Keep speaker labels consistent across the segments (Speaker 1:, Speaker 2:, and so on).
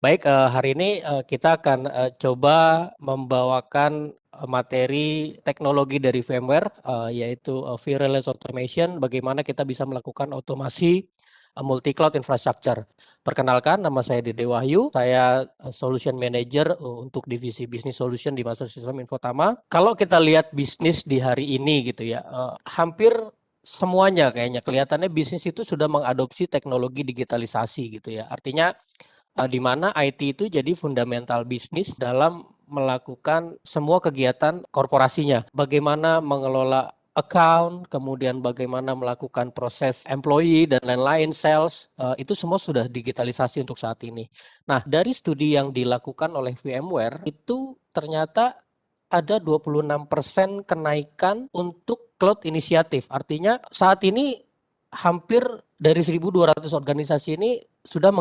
Speaker 1: Baik, hari ini kita akan coba membawakan materi teknologi dari VMware, yaitu Virtualized Automation, bagaimana kita bisa melakukan otomasi multi-cloud infrastructure. Perkenalkan, nama saya Dede Wahyu, saya Solution Manager untuk divisi Business Solution di Master System Infotama. Kalau kita lihat bisnis di hari ini gitu ya, hampir semuanya kayaknya kelihatannya bisnis itu sudah mengadopsi teknologi digitalisasi gitu ya. Artinya di mana IT itu jadi fundamental bisnis dalam melakukan semua kegiatan korporasinya. Bagaimana mengelola account, kemudian bagaimana melakukan proses employee dan lain-lain, sales, itu semua sudah digitalisasi untuk saat ini. Nah, dari studi yang dilakukan oleh VMware, itu ternyata ada 26% kenaikan untuk cloud inisiatif. Artinya saat ini hampir dari 1.200 organisasi ini sudah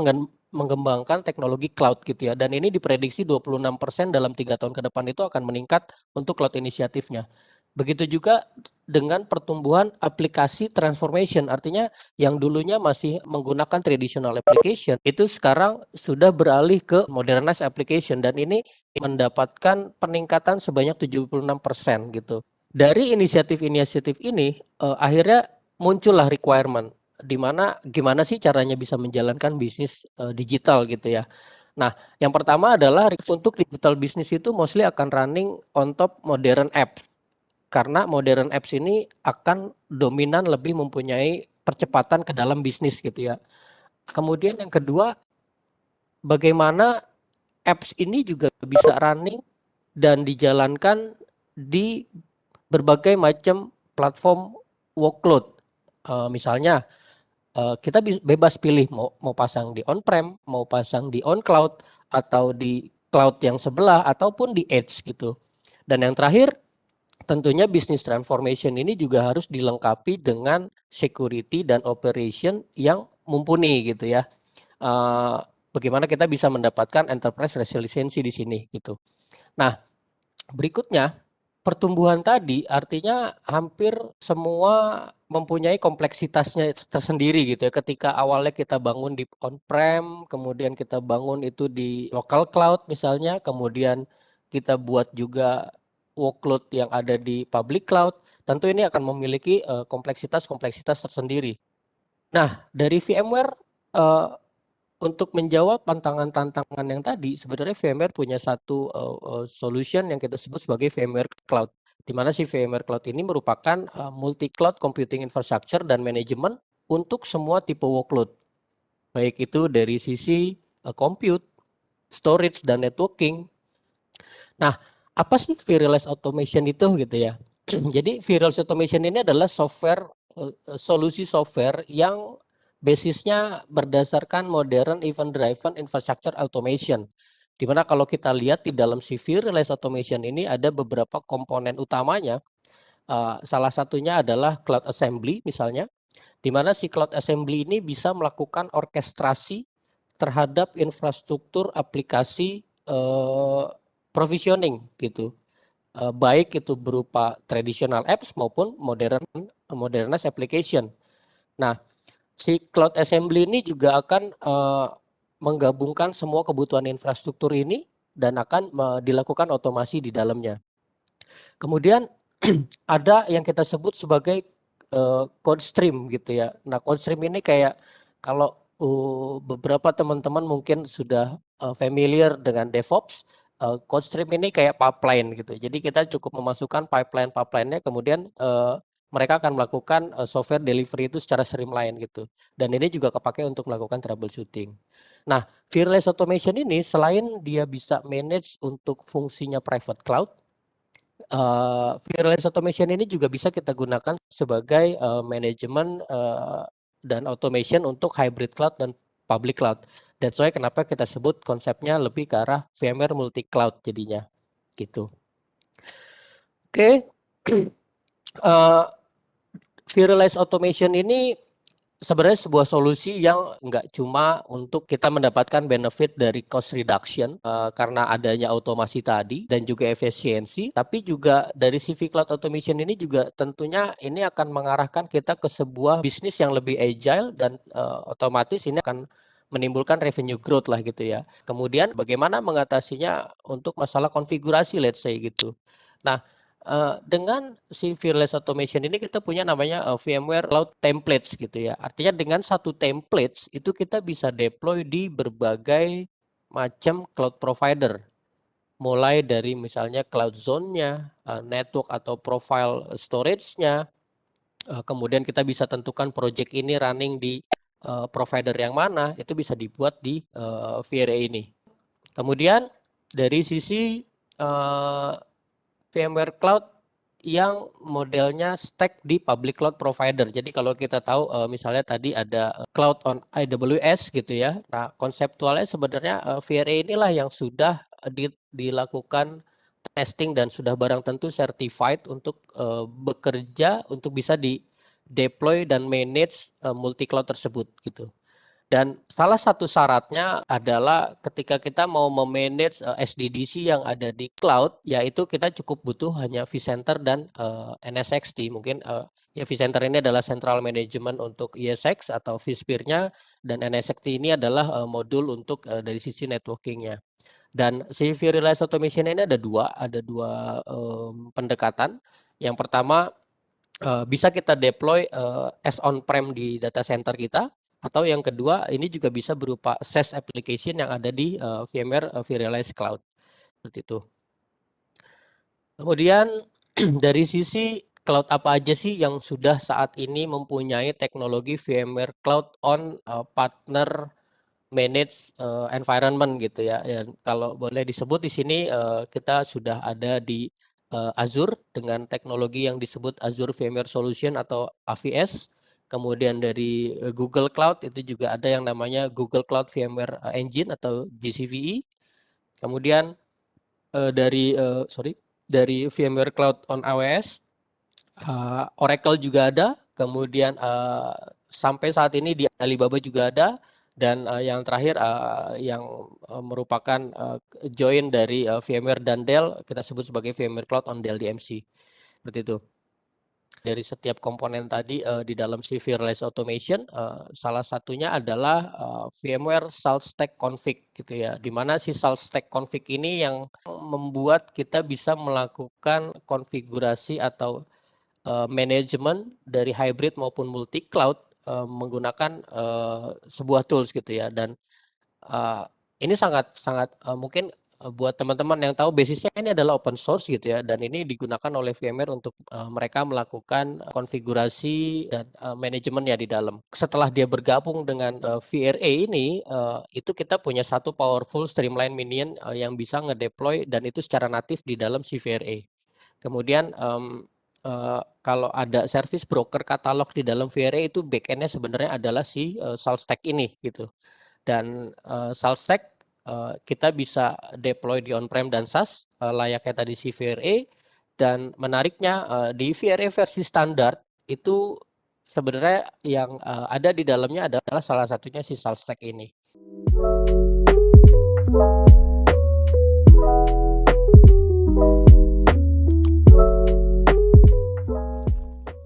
Speaker 1: mengembangkan teknologi cloud gitu ya. Dan ini diprediksi 26% dalam 3 tahun ke depan itu akan meningkat untuk cloud inisiatifnya. Begitu juga dengan pertumbuhan aplikasi transformation, artinya yang dulunya masih menggunakan traditional application, itu sekarang sudah beralih ke modernized application dan ini mendapatkan peningkatan sebanyak 76% gitu. Dari inisiatif-inisiatif ini akhirnya muncullah requirement di mana gimana sih caranya bisa menjalankan bisnis digital gitu ya. Nah, yang pertama adalah untuk digital bisnis itu mostly akan running on top modern apps. Karena modern apps ini akan dominan lebih mempunyai percepatan ke dalam bisnis gitu ya. Kemudian yang kedua, bagaimana apps ini juga bisa running dan dijalankan di berbagai macam platform workload. Misalnya kita bebas pilih mau pasang di on-prem, mau pasang di on-cloud, atau di cloud yang sebelah, ataupun di edge gitu. Dan yang terakhir, tentunya business transformation ini juga harus dilengkapi dengan security dan operation yang mumpuni gitu ya. Bagaimana kita bisa mendapatkan enterprise resiliency di sini gitu. Nah, berikutnya, pertumbuhan tadi artinya hampir semua mempunyai kompleksitasnya tersendiri gitu ya. Ketika awalnya kita bangun di on-prem, kemudian kita bangun itu di local cloud misalnya, kemudian kita buat juga workload yang ada di public cloud, tentu ini akan memiliki kompleksitas-kompleksitas tersendiri. Nah, dari VMware eh, untuk menjawab tantangan-tantangan yang tadi, sebenarnya VMware punya satu solution yang kita sebut sebagai VMware Cloud. Di mana si VMware Cloud ini merupakan multi-cloud computing infrastructure dan manajemen untuk semua tipe workload. Baik itu dari sisi compute, storage, dan networking. Nah, apa sih Virtualized Automation itu gitu ya? Jadi Virtualized Automation ini adalah software, solusi software yang basisnya berdasarkan modern event-driven infrastructure automation. Di mana kalau kita lihat di dalam si Virtualized Automation ini ada beberapa komponen utamanya. Salah satunya adalah Cloud Assembly misalnya, di mana si Cloud Assembly ini bisa melakukan orkestrasi terhadap infrastruktur aplikasi provisioning gitu. Baik itu berupa traditional apps maupun modernized application. Nah, si Cloud Assembly ini juga akan menggabungkan semua kebutuhan infrastruktur ini dan akan dilakukan otomasi di dalamnya. Kemudian ada yang kita sebut sebagai code stream gitu ya. Nah, code stream ini kayak kalau beberapa teman-teman mungkin sudah familiar dengan DevOps, code stream ini kayak pipeline gitu. Jadi kita cukup memasukkan pipeline-pipeline-nya, kemudian mereka akan melakukan software delivery itu secara streamline gitu. Dan ini juga kepakai untuk melakukan troubleshooting. Nah, Virtualized Automation ini selain dia bisa manage untuk fungsinya private cloud, Virtualized Automation ini juga bisa kita gunakan sebagai manajemen dan automation untuk hybrid cloud dan public cloud. That's why kenapa kita sebut konsepnya lebih ke arah VMware multi cloud jadinya gitu. Oke, Virtualized Automation ini sebenarnya sebuah solusi yang nggak cuma untuk kita mendapatkan benefit dari cost reduction karena adanya otomasi tadi dan juga efisiensi, tapi juga dari CV Cloud Automation ini juga tentunya ini akan mengarahkan kita ke sebuah bisnis yang lebih agile dan otomatis ini akan menimbulkan revenue growth lah gitu ya. Kemudian bagaimana mengatasinya untuk masalah konfigurasi let's say gitu. Nah, dengan si Fearless Automation ini kita punya namanya VMware Cloud Templates gitu ya. Artinya dengan satu templates itu kita bisa deploy di berbagai macam cloud provider. Mulai dari misalnya cloud zone-nya, network atau profile storage-nya, kemudian kita bisa tentukan project ini running di provider yang mana, itu bisa dibuat di VRA ini. Kemudian dari sisi VMware Cloud yang modelnya stack di public cloud provider. Jadi kalau kita tahu misalnya tadi ada cloud on AWS gitu ya. Nah, konseptualnya sebenarnya VRA inilah yang sudah dilakukan testing dan sudah barang tentu certified untuk bekerja untuk bisa di deploy dan manage multi cloud tersebut gitu. Dan salah satu syaratnya adalah ketika kita mau memanage SDDC yang ada di cloud, yaitu kita cukup butuh hanya vCenter dan NSXT. Mungkin ya vCenter ini adalah central management untuk ESX atau vSphere-nya, dan NSXT ini adalah modul untuk dari sisi networking-nya. Dan si Virtualized Automation ini ada dua pendekatan. Yang pertama bisa kita deploy as on-prem di data center kita, atau yang kedua ini juga bisa berupa SaaS application yang ada di VMware Virtualized Cloud seperti itu. Kemudian dari sisi cloud apa aja sih yang sudah saat ini mempunyai teknologi VMware Cloud on partner manage environment gitu ya. Dan kalau boleh disebut di sini kita sudah ada di Azure dengan teknologi yang disebut Azure VMware Solution atau AVS. Kemudian dari Google Cloud itu juga ada yang namanya Google Cloud VMware Engine atau GCVE. Kemudian dari VMware Cloud on AWS, Oracle juga ada. Kemudian sampai saat ini di Alibaba juga ada. Dan yang terakhir yang merupakan join dari VMware dan Dell, kita sebut sebagai VMware Cloud on Dell DMC. Seperti itu. Dari setiap komponen tadi di dalam si Virtualized Automation, salah satunya adalah VMware Salt Stack Config gitu ya. Di mana si Salt Stack Config ini yang membuat kita bisa melakukan konfigurasi atau manajemen dari hybrid maupun multi cloud menggunakan sebuah tools gitu ya. Dan ini sangat mungkin buat teman-teman yang tahu basisnya ini adalah open source gitu ya, dan ini digunakan oleh VMware untuk mereka melakukan konfigurasi dan manajemen ya di dalam. Setelah dia bergabung dengan VRA ini, itu kita punya satu powerful streamline minion yang bisa ngedeploy dan itu secara natif di dalam si VRA. Kemudian kalau ada service broker katalog di dalam VRA itu backend-nya sebenarnya adalah si SaltStack ini gitu. Dan SaltStack kita bisa deploy di on-prem dan SaaS layaknya tadi si VRA. Dan menariknya di VRA versi standar itu sebenarnya yang ada di dalamnya adalah salah satunya si SaltStack ini.